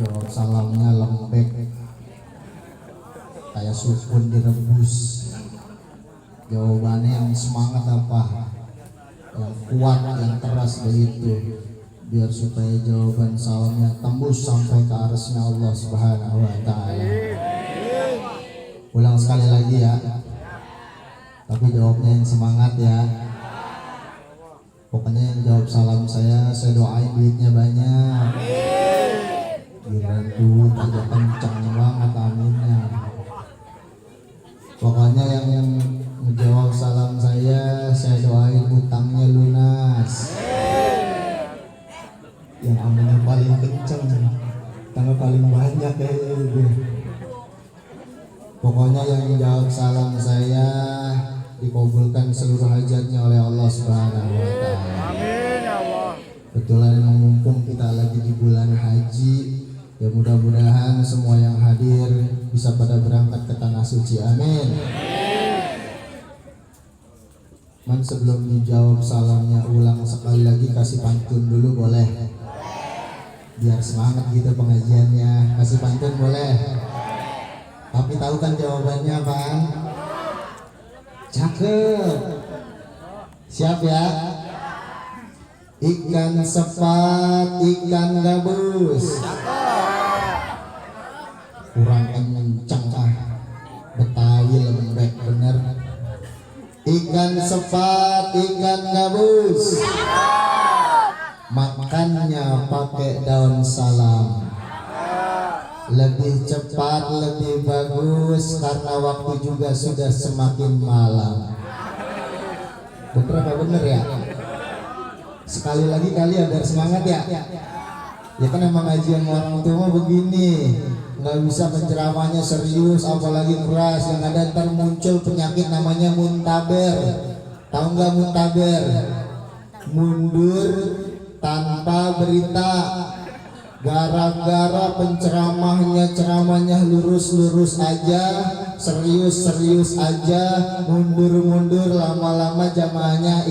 Jawab salamnya lembek kayak sukun direbus. Jawabannya yang semangat apa? Yang kuat, yang keras begitu. Biar supaya jawaban salamnya tembus sampai ke arasnya Allah Subhanahu wa Ta'ala. Ulang sekali lagi ya. Tapi jawabnya yang semangat ya. Pokoknya yang jawab salam saya doain duitnya banyak. Giliran duit aja kencang banget aminnya. Pokoknya yang menjawab salam saya doain utangnya lunas. Yang aminnya paling kencang, tanggal paling banyak ya itu. Pokoknya yang jawab salam saya dikabulkan seluruh hajatnya oleh Allah Subhanahu wa Ta'ala. Amin ya Allah. Kebetulan mumpung kita lagi di bulan haji, ya mudah-mudahan semua yang hadir bisa pada berangkat ke tanah suci. Amin. Man, sebelum dijawab salamnya ulang sekali lagi kasih pantun dulu boleh? Biar semangat gitu pengajiannya. Kasih pantun boleh? Tapi tahu kan jawabannya apaan? Cakep. Siap ya? Ikan sepat, ikan gabus. Kurang kencang ah. Betawi lembek bener. Ikan sepat, ikan gabus. Makannya pakai daun salam. Lebih cepat, lebih bagus karena waktu juga sudah semakin malam. Bener apa bener ya? Sekali lagi kali agar semangat ya. Ya kan emang ngajian orang tua begini, nggak bisa penceramahnya serius apalagi keras. Yang ada ntar muncul penyakit namanya muntaber. Tahu nggak muntaber? Mundur tanpa berita. Gara-gara ceramahnya lurus-lurus aja, serius-serius aja, mundur-mundur, lama-lama jamaahnya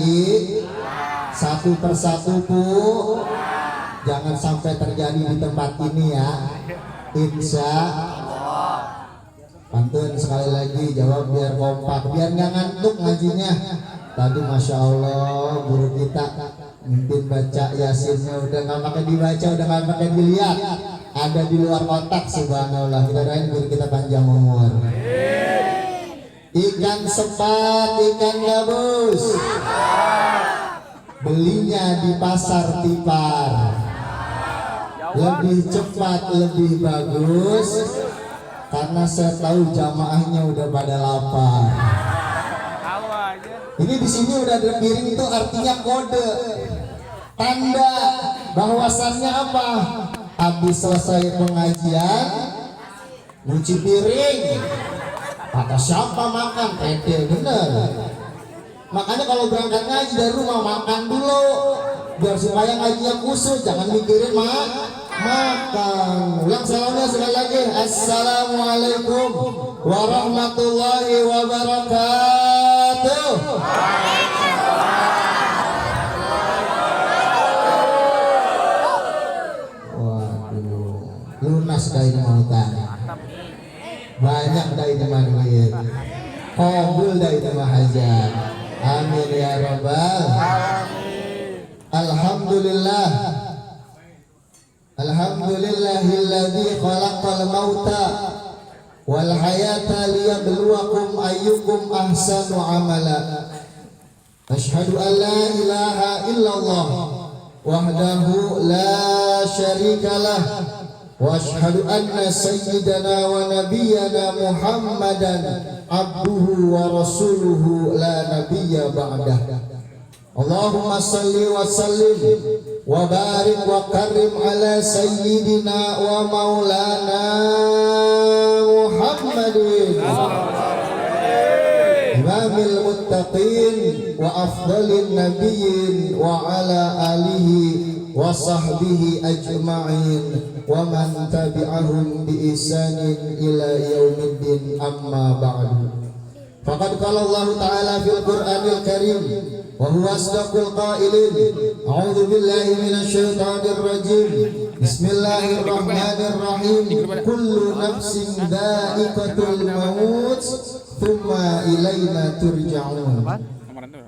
satu persatu pu. Jangan sampai terjadi di tempat ini ya, insya Allah. Pantun sekali lagi, jawab biar kompak, biar nggak ngantuk ngajinya. Tadi Masya Allah guru kita mimpin baca Yasinnya udah nggak pakai dibaca, udah nggak pakai dilihat, ada di luar kotak. Subhanallah. Kita doain guru kita panjang umur. Ikan sepat, ikan gabus, belinya di pasar Tipar. Lebih cepat, lebih bagus karena saya tahu jamaahnya udah pada lapar. Ini di sini udah ada piring, itu artinya kode, tanda bahwasannya apa? Habis selesai pengajian, nyuci piring. Kata siapa makan? Tete, bener. Makanya kalau berangkat ngaji dari rumah makan dulu, biar supaya ngajinya khusus, jangan mikirin makan. Ulang salamnya sekali lagi. Assalamualaikum warahmatullahi wabarakatuh. Waduh, lunas dari mautan. Banyak dari mah duit. Kabul dari mah hajat. Amin ya rabbal alamin. Alhamdulillah. Alhamdulillahilladzi khalaqal mauta wal hayata liyabluwakum ayyukum ahsanu amala. Asyhadu an la ilaha illallah wahdahu la syarikalah wa asyhadu anna sayyidana wa nabiyyana Muhammadan abduhu wa rasuluhu la nabiyya ba'dah. Allahumma salli wa sallim wa barik wa karim ala sayyidina wa maulana Muhammadin imamil muttaqin wa afdalin nabiyyin wa ala alihi wa sahbihi ajma'in wa man tabi'ahum bi ihsanin ila yaumiddin, amma ba'du. Faqad qala Allah ta'ala fil Qur'anil Karim wa huwa asdaqul qailin. A'udzu billahi minasy syaithanir rajim. Bismillahirrahmanirrahim. Kullu nafsin dha'iqatul maut, thumma ilaina turja'un.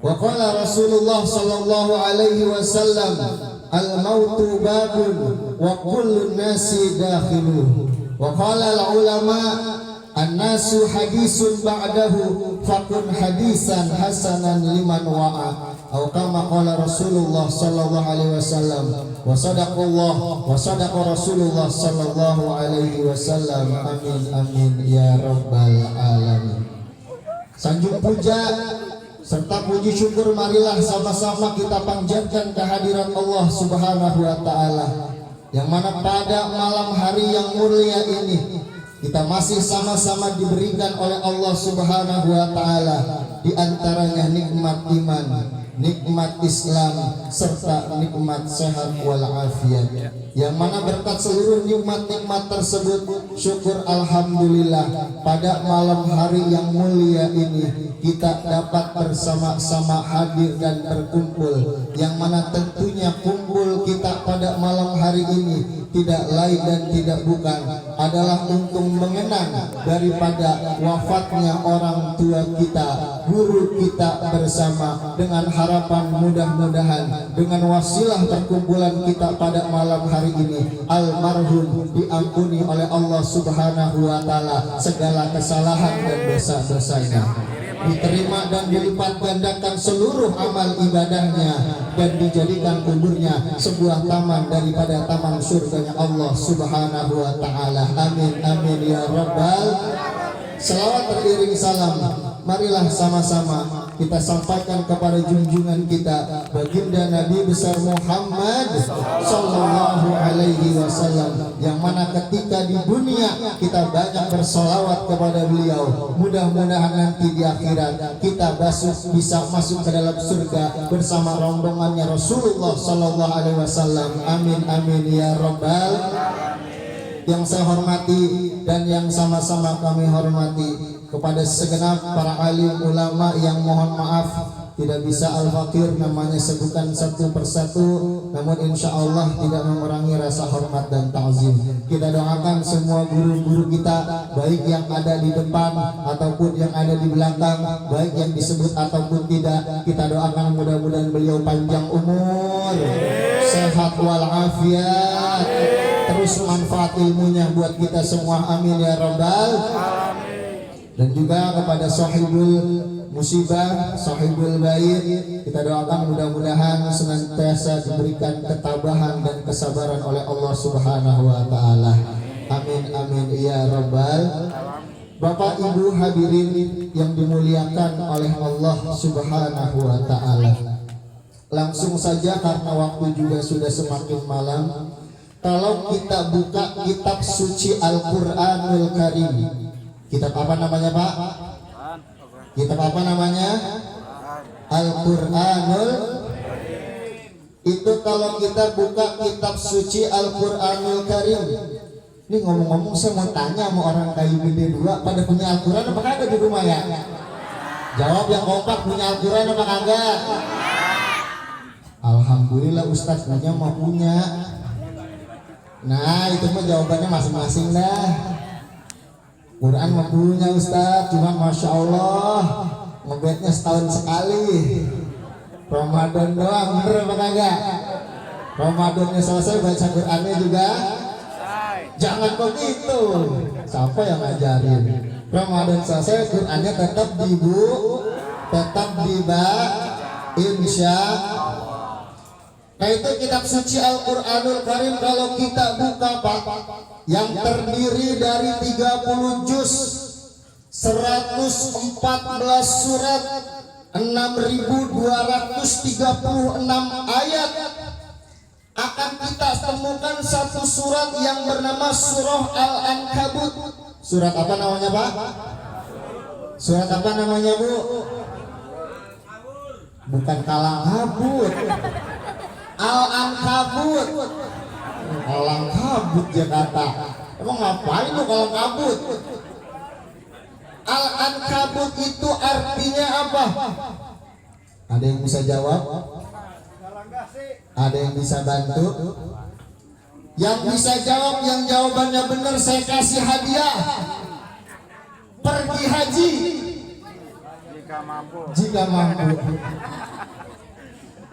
Wa qala Rasulullah sallallahu alaihi wasallam, al-mautu babun wa kullu nasi dakhiluh. Wa qala al-ulama, an-nasu hadisun ba'dahu fakun hadisan hasanan liman wa'a. Atau kama qala Rasulullah sallallahu alaihi wasallam, wa sadaqallah wa sadaqa Rasulullah sallallahu alaihi wasallam. Amin amin ya rabbal alamin. Sanjung puja serta puji syukur marilah sama-sama kita panjatkan kehadiran Allah Subhanahu wa taala, yang mana pada malam hari yang mulia ini kita masih sama-sama diberikan oleh Allah Subhanahu wa taala di antaranya nikmat iman, nikmat Islam, serta nikmat sehat walafiat, yang mana berkat seluruh nikmat-nikmat tersebut syukur alhamdulillah pada malam hari yang mulia ini kita dapat bersama-sama hadir dan berkumpul, yang mana tentunya kumpul kita pada malam hari ini tidak lain dan tidak bukan adalah untuk mengenang daripada wafatnya orang tua kita, guru kita bersama, dengan harapan mudah-mudahan dengan wasilah perkumpulan kita pada malam hari ini almarhum diampuni oleh Allah Subhanahu wa taala segala kesalahan dan dosa-dosanya, diterima dan dilipat gandakan seluruh amal ibadahnya, dan dijadikan kuburnya sebuah taman daripada taman surganya Allah Subhanahu wa taala. Amin amin ya rabbal. Selawat teriring salam marilah sama-sama kita sampaikan kepada junjungan kita baginda Nabi besar Muhammad sallallahu alaihi wasallam, yang mana ketika di dunia kita banyak bersolawat kepada beliau, mudah-mudahan nanti di akhirat kita bisa masuk ke dalam surga bersama rombongannya Rasulullah sallallahu alaihi wasallam. Amin amin ya rabbal. Yang saya hormati dan yang sama-sama kami hormati kepada segenap para alim ulama yang mohon maaf tidak bisa al-fakir namanya sebutkan satu persatu, namun insya Allah tidak mengurangi rasa hormat dan ta'zim. Kita doakan semua guru-guru kita, baik yang ada di depan ataupun yang ada di belakang, baik yang disebut ataupun tidak, kita doakan mudah-mudahan beliau panjang umur, sehat walafiat, terus manfaat ilmunya buat kita semua. Amin ya rabbal. Dan juga kepada sahibul musibah, sahibul bait, kita doakan mudah-mudahan senantiasa diberikan ketabahan dan kesabaran oleh Allah Subhanahu wa taala. Amin amin ya rabbal. Bapak Ibu hadirin yang dimuliakan oleh Allah Subhanahu wa taala, langsung saja karena waktu juga sudah semakin malam, kalau kita buka kitab suci Al-Qur'anul Karim. Kitab apa namanya Pak? Kitab apa namanya? Al-Qur'anul. Itu kalau kita buka kitab suci Al-Qur'anul Karim. Ini ngomong-ngomong saya mau tanya sama orang kayu gede dua, pada punya Al-Qur'an apa kagak di rumah ya? Jawab yang kompak, punya Al-Qur'an apa kagak? Alhamdulillah Ustaz, punya mau punya. Nah itu mah jawabannya masing-masing dah. Quran mah punya Ustaz, cuman Masya Allah ngebetnya setahun sekali, Ramadan doang, bener apa kagak? Ramadannya selesai baca Qurannya juga jangan begitu. Siapa yang ngajarin? Ramadan selesai Qurannya tetap dibaca, insya. Nah itu kitab suci Al-Qur'anul Karim kalau kita buka Pak, yang terdiri dari 30 juz, 114 surat, 6.236 ayat, akan kita temukan satu surat yang bernama surah Al-Ankabut. Surat apa namanya Pak? Surat apa namanya Bu? Bukan Kalangkabut, Al-Ankabut. Kalangkabut Jakarta. Emang ngapain lu Kalangkabut? Al-Ankabut itu artinya apa? Ada yang bisa jawab? Ada yang bisa bantu? Yang bisa jawab, yang jawabannya benar, saya kasih hadiah pergi haji jika mampu.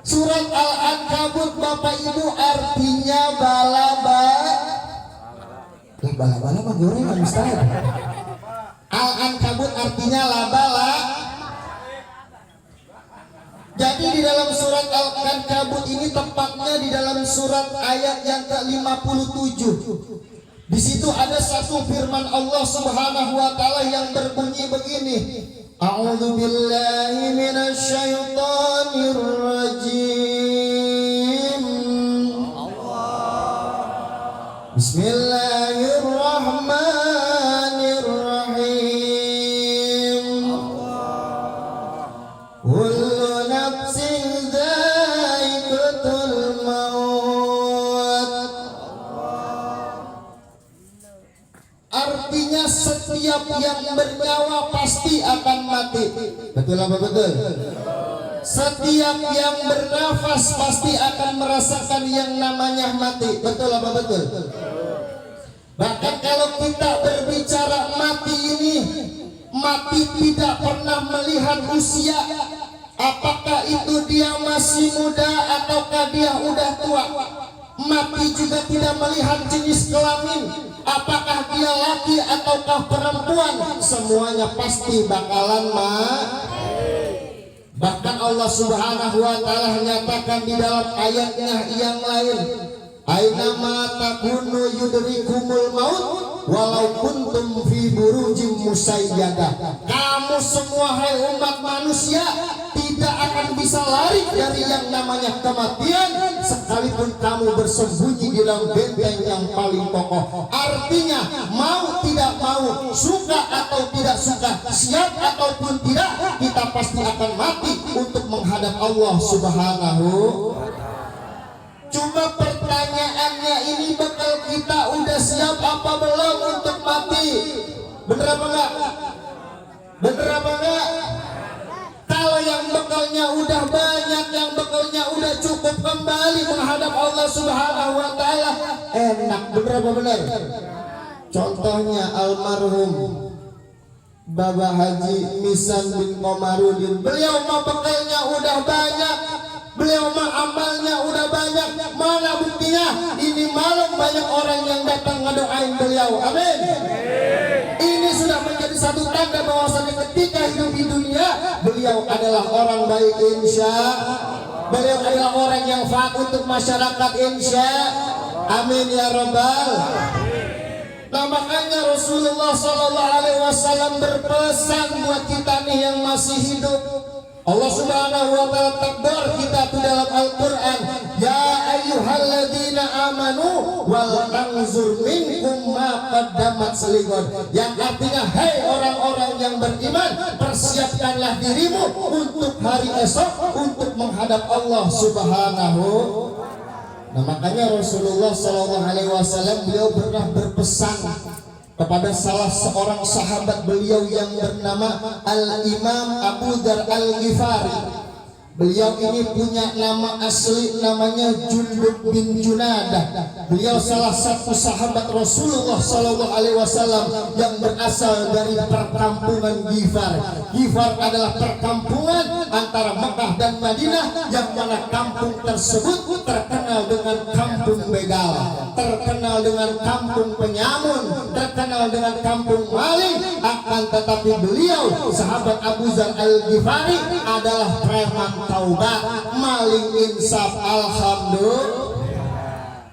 Surat Al-Ankabut Bapak Ibu artinya bala-bala mah gorengan Ustaz. Al-Ankabut artinya laba-laba. Jadi di dalam surat Al-Ankabut ini tepatnya di dalam surat ayat yang ke-57. Di situ ada satu firman Allah Subhanahu wa taala yang berbunyi begini. A'udzu billahi minasy syaithanir rajim. Bismillahirrahmanirrahim. Kullu nafsin dha'iqatul maut. Artinya setiap yang bernyawa pasti akan mati. Betul apa betul? Setiap yang bernafas pasti akan merasakan yang namanya mati. Betul apa betul? Bahkan kalau kita berbicara mati ini, mati tidak pernah melihat usia. Apakah itu dia masih muda ataukah dia udah tua. Mati juga tidak melihat jenis kelamin, apakah dia laki ataukah perempuan. Semuanya pasti bakalan mati. Bahkan Allah Subhanahu wa taala menyatakan di dalam ayatnya yang lain, Ainama takunu yudrikumul maut walau kuntum fi burujim musayyadah. Kamu semua hai umat manusia tidak akan bisa lari dari yang namanya kematian sekalipun kamu bersembunyi di dalam benteng yang paling kokoh. Artinya mau tidak mau, suka atau tidak suka, siap ataupun tidak, kita pasti akan mati untuk menghadap Allah Subhanahu. Cuma pertanyaannya ini, bekal kita udah siap apa belum untuk mati? Bener apa enggak? Bener apa enggak? Kalau yang bekalnya udah banyak, yang bekalnya udah cukup, kembali menghadap Allah Subhanahu wa taala, enak. Bener apa bener? Contohnya almarhum Bapak Haji Misan bin Komarudin. Beliau mah bekalnya udah banyak, beliau mah amalnya udah banyak. Mana buktinya? Ini malam banyak orang yang datang ngedoain beliau. Amin. Ini sudah menjadi satu tanda bahwasanya ketika hidup di dunia beliau adalah orang baik, insya. Beliau adalah orang yang faat untuk masyarakat, insya. Amin ya rabbal. Nah makanya Rasulullah SAW berpesan buat kita nih yang masih hidup. Allah Subhanahu wa taala takbir kita tuh dalam Al-Qur'an, ya ayyuhalladzina amanu wal tanzur minkum ma qaddamat seligon. Yang artinya, hai orang-orang yang beriman, persiapkanlah dirimu untuk hari esok, untuk menghadap Allah Subhanahu. Nah makanya Rasulullah SAW beliau pernah berpesan kepada salah seorang sahabat beliau yang bernama Al-Imam Abu Dzar Al-Ghifari. Beliau ini punya nama asli, namanya Jundub bin Junadah. Beliau salah satu sahabat Rasulullah SAW yang berasal dari perkampungan Ghifar. Ghifar adalah perkampungan antara Mekah dan Madinah, yang mana kampung tersebut terkenal dengan kampung begal, terkenal dengan kampung penyamun, terkenal dengan kampung maling. Akan tetapi beliau, sahabat Abu Dzar Al-Ghifari, adalah preman taubat, maling insaf. Alhamdulillah,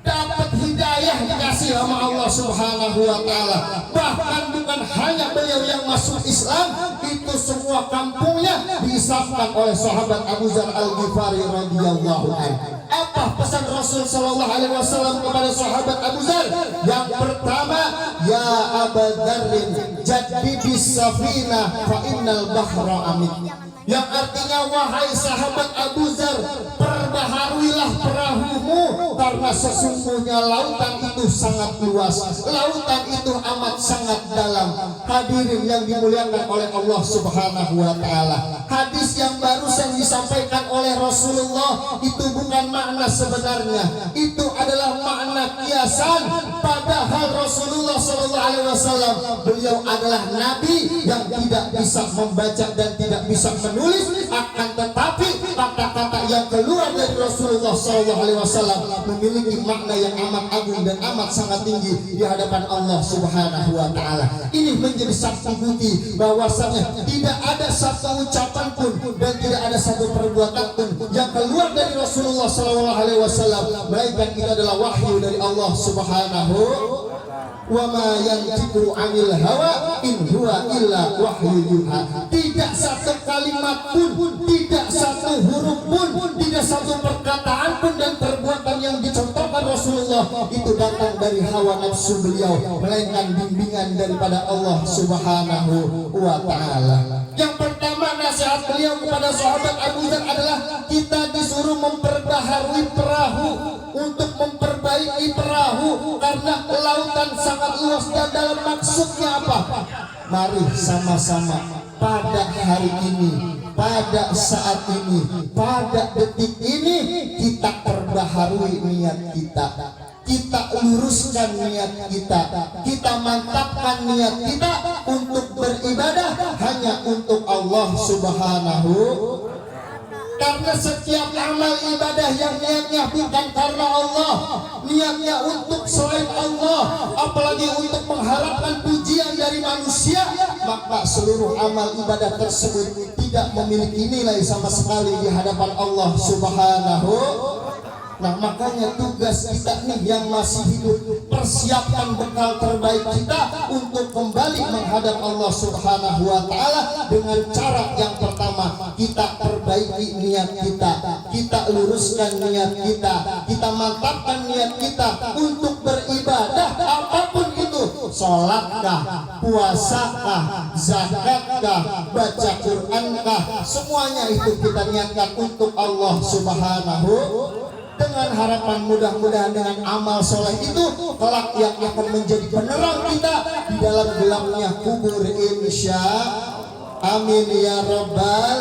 dapat hidayah dikasih sama Allah Subhanahu wa taala. Bahkan bukan hanya beliau yang masuk Islam, itu semua kampungnya disafkan oleh sahabat Abu Dzar Al-Ghifari radhiyallahu anhu. Apa pesan Rasul sallallahu alaihi wasallam kepada sahabat Abu Dzar? Yang pertama, ya Abu Dzarrin jaddidis safina fa innal bahra amin. Yang artinya, wahai sahabat Abu Dzar, perbaharuilah perahumu karena sesungguhnya lautan itu sangat luas, lautan itu amat sangat dalam. Hadirin yang dimuliakan oleh Allah Subhanahu wa taala, hadis yang barusan disampaikan oleh Rasulullah itu bukan makna sebenarnya, itu adalah makna makna kiasan, padahal Rasulullah Shallallahu Alaihi Wasallam beliau adalah nabi yang tidak bisa membaca dan tidak bisa menulis, akan tetapi kata-kata yang keluar dari Rasulullah Shallallahu Alaihi Wasallam memiliki makna yang amat agung dan amat sangat tinggi di hadapan Allah Subhanahu Wa Taala. Ini menjadi saksi bukti bahwasanya tidak ada satu ucapan pun dan tidak ada satu perbuatan pun yang keluar dari Rasulullah Shallallahu Alaihi Wasallam melainkan itu adalah wahyu dari Allah Subhanahu wa ma yantiqu 'anil hawa in huwa illa wahyu yuha. Tidak satu kalimat pun, tidak satu huruf pun, tidak satu perkataan pun dan perbuatan yang dicontohkan Rasulullah itu datang dari hawa nafsu beliau, melainkan bimbingan daripada Allah Subhanahu wa taala. Yang pertama, nasihat beliau kepada sahabat Abu Dzar adalah kita disuruh memperbaharui perahu, untuk memperbaiki perahu karena lautan sangat luas. Dan dalam maksudnya apa? Mari sama-sama pada hari ini, pada saat ini, pada detik ini kita perbaharui niat kita, kita luruskan niat kita, kita mantapkan niat kita untuk beribadah hanya untuk Allah Subhanahu. Karena setiap amal ibadah yang niatnya bukan karena Allah, niatnya untuk selain Allah, apalagi untuk mengharapkan pujian dari manusia, maka seluruh amal ibadah tersebut tidak memiliki nilai sama sekali di hadapan Allah Subhanahu. Nah, makanya tugas kita nih yang masih hidup, persiapkan bekal terbaik kita untuk kembali menghadap Allah Subhanahu wa taala dengan cara yang pertama, kita perbaiki niat kita, kita luruskan niat kita, kita mantapkan niat kita untuk beribadah apapun itu, sholatkah, puasakah, zakatkah, baca Qurankah, semuanya itu kita niatkan untuk Allah Subhanahu, dengan harapan mudah-mudahan dengan amal soleh itu kelak yang akan menjadi penerang kita di dalam gelapnya kubur, insya amin ya rabbal.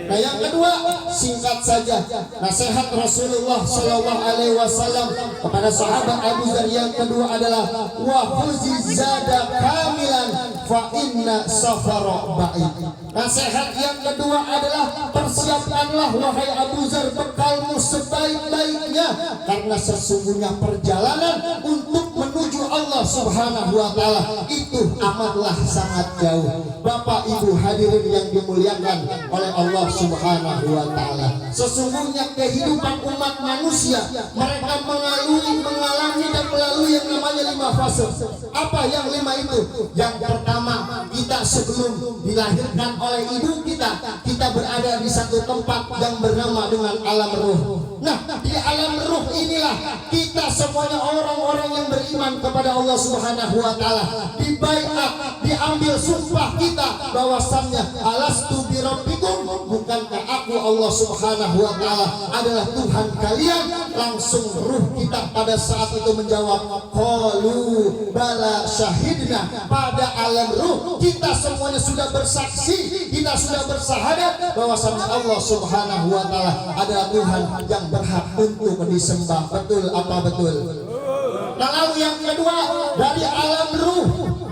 Nah, yang kedua, singkat saja nasihat Rasulullah Shallallahu Alaihi Wasallam kepada sahabat Abu Dzar yang kedua adalah wa huzi zada kamilan fa inna safara ba'id. Nasihat yang kedua adalah persiapkanlah wahai Abu Dzar bekalmu sebaik-baiknya, karena sesungguhnya perjalanan untuk menuju Allah Subhanahu wa taala itu amatlah sangat jauh. Bapak Ibu hadirin yang dimuliakan oleh Allah Subhanahu wa taala, sesungguhnya kehidupan umat manusia mereka mengalami dan melalui yang namanya 5 fase. Apa yang 5 itu? Yang pertama, kita sebelum dilahirkan oleh ibu kita berada di satu tempat yang bernama dengan alam ruh. Nah, di alam ruh inilah kita semuanya orang-orang yang beriman kepada Allah Subhanahu wa taala dibaiat, diambil sumpah kita bahwasannya alastu bi rabbikum, bukankah aku Allah Subhanahu wa taala adalah Tuhan kalian? Langsung ruh kita pada saat itu menjawab qalu bala syahidna. Pada alam ruh kita semuanya sudah bersaksi, kita sudah bersahadat bahwasannya Allah Subhanahu wa taala adalah Tuhan yang berhak untuk disembah. Betul apa betul? Nah, lalu yang kedua, dari alam ruh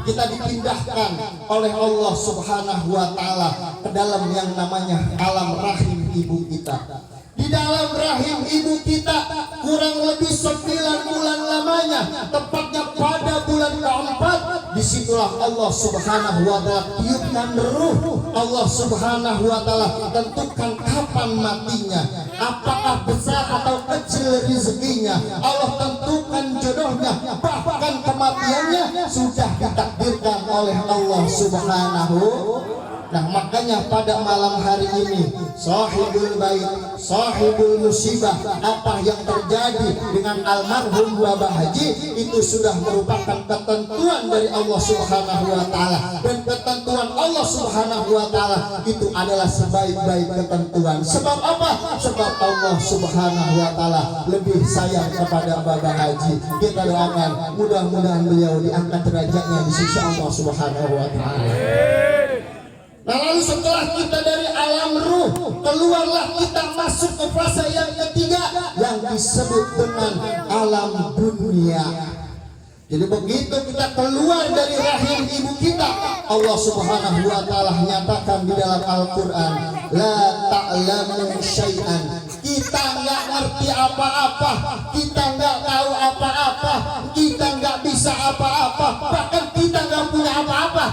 kita dipindahkan oleh Allah Subhanahu wa taala ke dalam yang namanya alam rahim ibu kita. Di dalam rahim ibu kita kurang lebih 9 bulan lamanya, tepatnya pada bulan keempat, disitulah Allah Subhanahu wa taala tiupkan ruh. Allah Subhanahu wa taala tentukan kapan matinya, apakah besar atau kecil rezekinya, Allah tentukan jodohnya, bahkan kematiannya sudah ditakdirkan oleh Allah Subhanahu. Nah, makanya pada malam hari ini sahibul bait, sahibul musibah, apa yang terjadi dengan almarhum Bapak Haji itu sudah merupakan ketentuan dari Allah Subhanahu wa taala, dan ketentuan Allah Subhanahu wa taala itu adalah sebaik-baik ketentuan. Sebab apa? Sebab Allah Subhanahu wa taala lebih sayang kepada Bapak Haji. Kita doakan mudah-mudahan beliau diangkat derajatnya di sisi Allah Subhanahu wa taala. Nah, lalu setelah kita dari alam ruh, keluarlah kita masuk ke fase yang ketiga yang disebut dengan alam dunia. dunia. Jadi begitu kita keluar dari rahim ibu kita, Allah Subhanahu wa taala nyatakan di dalam Al-Qur'an, la ta'lamu syai'an. Kita nggak ngerti apa-apa, kita nggak tahu apa-apa, kita nggak bisa apa-apa, bahkan kita nggak punya apa-apa.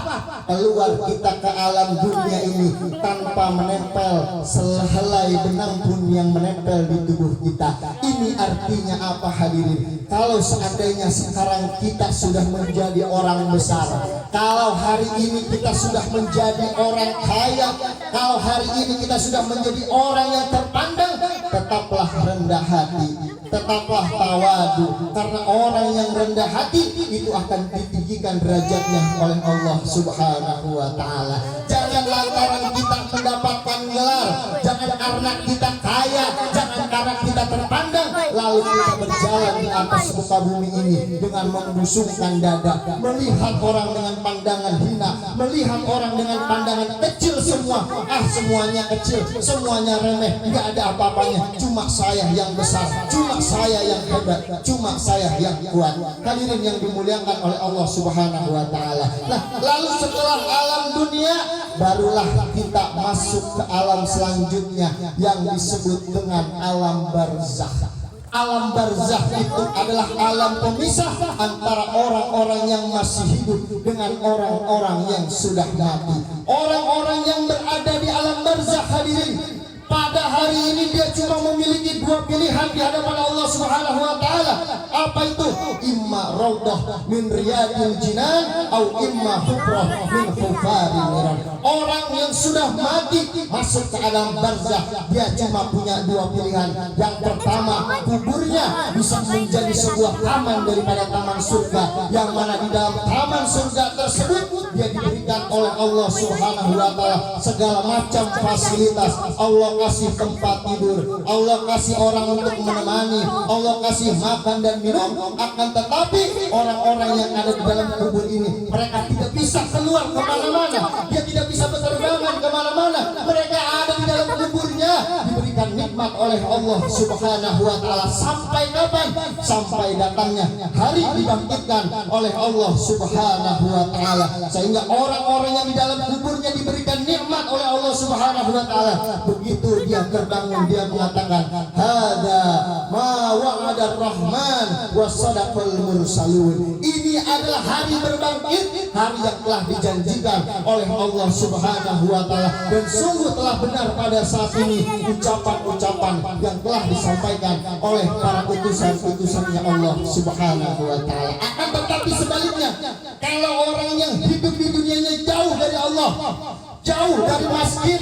Keluar kita ke alam dunia ini tanpa menempel sehelai benang pun yang menempel di tubuh kita. Ini artinya apa hadirin? Kalau seandainya sekarang kita sudah menjadi orang besar, kalau hari ini kita sudah menjadi orang kaya, kalau hari ini kita sudah menjadi orang yang terpandang, tetaplah rendah hati, tetaplah tawadu, karena orang yang rendah hati itu akan ditinggikan derajatnya oleh Allah Subhanahu wa taala. Jangan lantaran kita mendapatkan gelar, jangan karena kita kaya, jangan karena kita terpandang, lalu kita berjalan di atas muka bumi ini dengan membusungkan dada, melihat orang dengan pandangan hina, melihat orang dengan pandangan kecil semua. Semuanya kecil, semuanya remeh, nggak ada apa-apanya, cuma saya yang besar, cuma saya yang hebat, cuma saya yang kuat. Hadirin yang dimuliakan oleh Allah Subhanahu wa taala. Nah, lalu setelah alam dunia, barulah kita masuk ke alam selanjutnya yang disebut dengan alam barzakh. Alam barzakh itu adalah alam pemisah antara orang-orang yang masih hidup dengan orang-orang yang sudah mati. Orang-orang yang berada di alam barzakh hadirin, pada hari ini dia cuma memiliki dua pilihan di hadapan Allah Subhanahu wa taala. Apa itu? Imma raudhah min riyadil jinan atau imma hufrah min hufaril niran. Orang yang sudah mati masuk ke alam barzakh, dia cuma punya dua pilihan. Yang pertama, kuburnya bisa menjadi sebuah taman daripada taman surga, yang mana di dalam taman surga tersebut dia diberikan oleh Allah Subhanahu wa taala segala macam fasilitas. Allah kasih tempat tidur, Allah kasih orang untuk menemani, Allah kasih makan dan minum. Akan tetapi orang-orang yang ada di dalam kubur ini, mereka tidak bisa keluar kemana-mana, dia tidak bisa berterbangan kemana-mana. Mereka ada di dalam kuburnya, diberikan nikmat oleh Allah Subhanahu wa taala. Sampai kapan? Sampai datangnya hari dibangkitkan oleh Allah Subhanahu wa taala, sehingga orang-orang yang di dalam kuburnya diberikan nikmat oleh Allah Subhanahu wa taala. Begitu dia terbangun, dia mengatakan, hada ma wa'ada rahman wa sadaqal mursalun. Ini adalah hari berbangkit, hari yang telah dijanjikan oleh Allah Subhanahu wa taala, dan sungguh telah benar pada saat ini ucapan-ucapan yang telah disampaikan oleh para utusan-utusannya Allah Subhanahu wa taala. Akan tetapi sebaliknya, kalau orang yang hidup di dunianya jauh dari Allah, jauh dari masjid,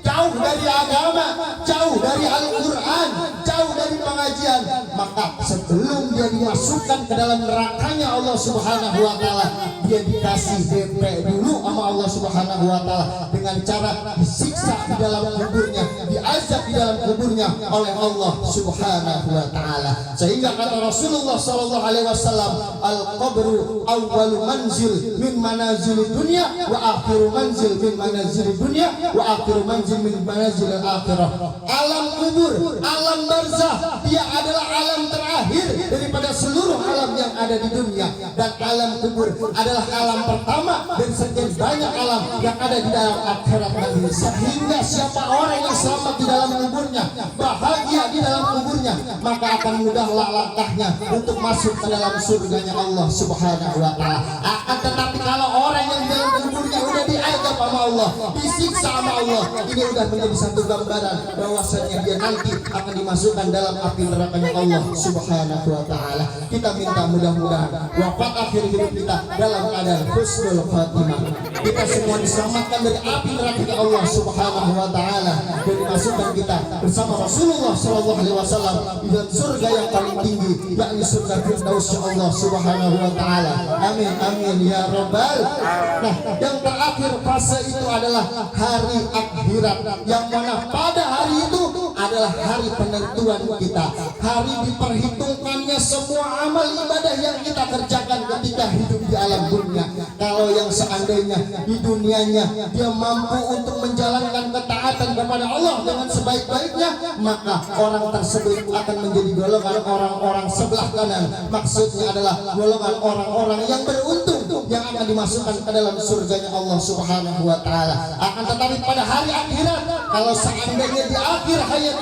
jauh dari agama, jauh dari Al-Quran, jauh dari pengajian, maka sebelum dia dimasukkan ke dalam nerakanya Allah Subhanahu wa taala, dia dikasih DP dulu sama Allah Subhanahu wa taala dengan cara disiksa di dalam kuburnya, diazab di dalam kuburnya oleh Allah Subhanahu wa taala. Sehingga kata Rasulullah sallallahu alaihi wasallam, al-qabru awwalu manzil min manazil dunya wa akhiru manzil min manazil dunya wa akhiru manzil min manazil akhirah. Alam kubur, alam barzakh, dia adalah alam terakhir daripada seluruh alam yang ada di dunia, dan alam kubur adalah alam pertama dan sekian banyak alam yang ada di dalam akhirat nanti. Sehingga siapa orang yang selamat di dalam kuburnya, bahagia di dalam kuburnya, maka akan mudahlah langkahnya untuk masuk ke dalam surganya Allah Subhanahu wa taala. Akan tetapi kalau orang yang di dalam kuburnya udah diazab sama Allah, disiksa sama Allah, ini udah menjadi satu gambaran bahwasanya dia nanti akan dimasukkan dalam api nerakanya Allah Subhanahu wa taala. Kita minta mudah-mudahan wafat akhir hidup kita dalam keadaan husnul khatimah. Kita semua diselamatkan dari api neraka Allah Subhanahu wa taala, dan dimasukkan kita bersama Rasulullah sallallahu alaihi wasallam di dalam surga yang paling tinggi, yakni surga Firdaus Allah Subhanahu wa taala. Amin amin ya rabbal. Nah, yang terakhir fase itu adalah hari akhirat, yang mana pada hari itu adalah hari penentuan kita, hari diperhitungkannya semua amal ibadah yang kita kerjakan ketika hidup di alam dunia. Kalau yang seandainya di dunianya dia mampu untuk menjalankan ketaatan kepada kepada Allah dengan sebaik-baiknya, maka orang tersebut akan menjadi golongan orang-orang sebelah kanan. Maksudnya adalah golongan orang-orang yang beruntung, yang akan dimasukkan ke dalam surganya Allah Subhanahu wa taala. Akan tetapi pada hari akhirat, kalau seandainya di akhir hayat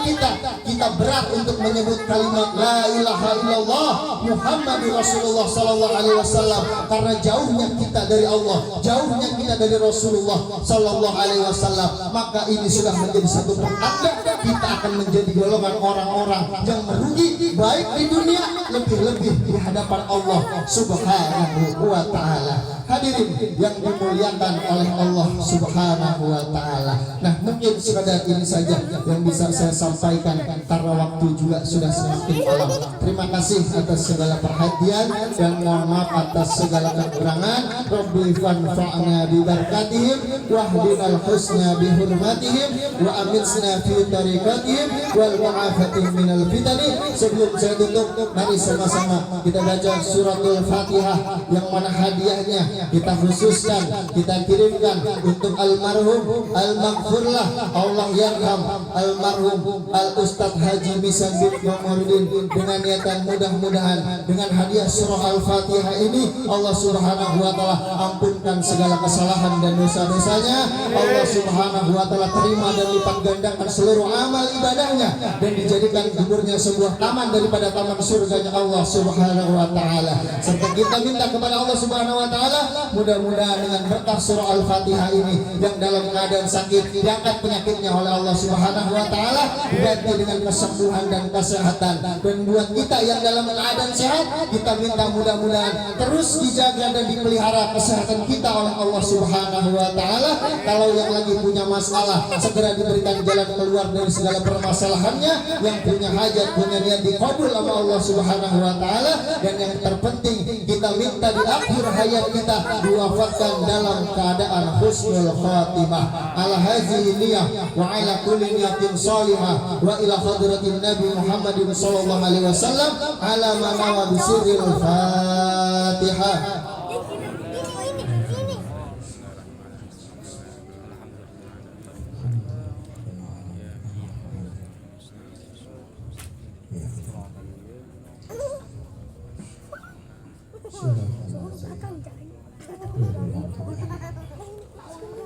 kita berat untuk menyebut kalimat la ilaha illallah Muhammadur Rasulullah sallallahu alaihi wasallam, karena jauhnya kita dari Allah, jauhnya kita dari Rasulullah sallallahu alaihi wasallam, maka ini sudah menjadi satu pertanda kita akan menjadi golongan orang-orang yang merugi baik di dunia, lebih-lebih di hadapan Allah Subhanahu wa taala. Hadirin yang dimuliakan oleh Allah Subhanahu wa taala. Nah, mungkin sekadar ini saja yang bisa saya sampaikan karena waktu juga sudah semakin malam. Terima kasih atas segala perhatian dan mohon maaf atas segala kekurangan. Rabbi fanfa'na bi barakatihim wahdinal husna bi hurmatihim wa amitsna fi tariqatihim wal mu'afatihim minal fitani. Sebelum saya tutup, mari sama-sama kita baca suratul Fatihah yang mana hadiahnya kita khususkan, kita kirimkan untuk almarhum al-maghfurlah Allah yarham almarhum al-Ustadz Haji Misan bin Komarudin, dengan niatan mudah-mudahan dengan hadiah surah al-Fatihah ini Allah Subhanahu wa taala ampunkan segala kesalahan dan dosa-dosanya. Allah Subhanahu wa taala terima dan lipat gandakan seluruh amal ibadahnya dan dijadikan kuburnya sebuah taman daripada taman surganya Allah Subhanahu wa taala. Serta kita minta kepada Allah Subhanahu wa taala, mudah-mudahan dengan berkah surah Al-Fatihah ini yang dalam keadaan sakit diangkat penyakitnya oleh Allah Subhanahu wa taala, diganti dengan kesembuhan dan kesehatan. Dan buat kita yang dalam keadaan sehat, kita minta mudah-mudahan terus dijaga dan dipelihara kesehatan kita oleh Allah Subhanahu wa taala. Kalau yang lagi punya masalah, segera diberikan jalan keluar dari segala permasalahannya. Yang punya hajat, punya niat dikabul sama Allah Subhanahu wa taala. Dan yang terpenting, kita minta di akhir hayat kita diwafatkan dalam keadaan husnul khatimah. Ala hadhihi niyah wa ala kulli niyatin salihah wa ila hadratin Nabi Muhammadin sallallahu alaihi wasallam ala manawa bisirril Fatihah.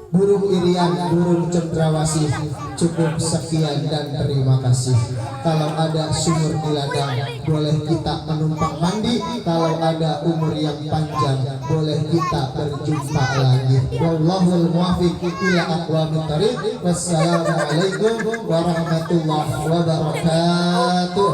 Burung irian, burung cendrawasih, cukup sekian dan terima kasih. Kalau ada sumur di ladang, boleh kita menumpang mandi. Kalau ada umur yang panjang, boleh kita berjumpa lagi. Wallahul muwaffiq ila aqwamit thariq. Wassalamualaikum warahmatullahi wabarakatuh.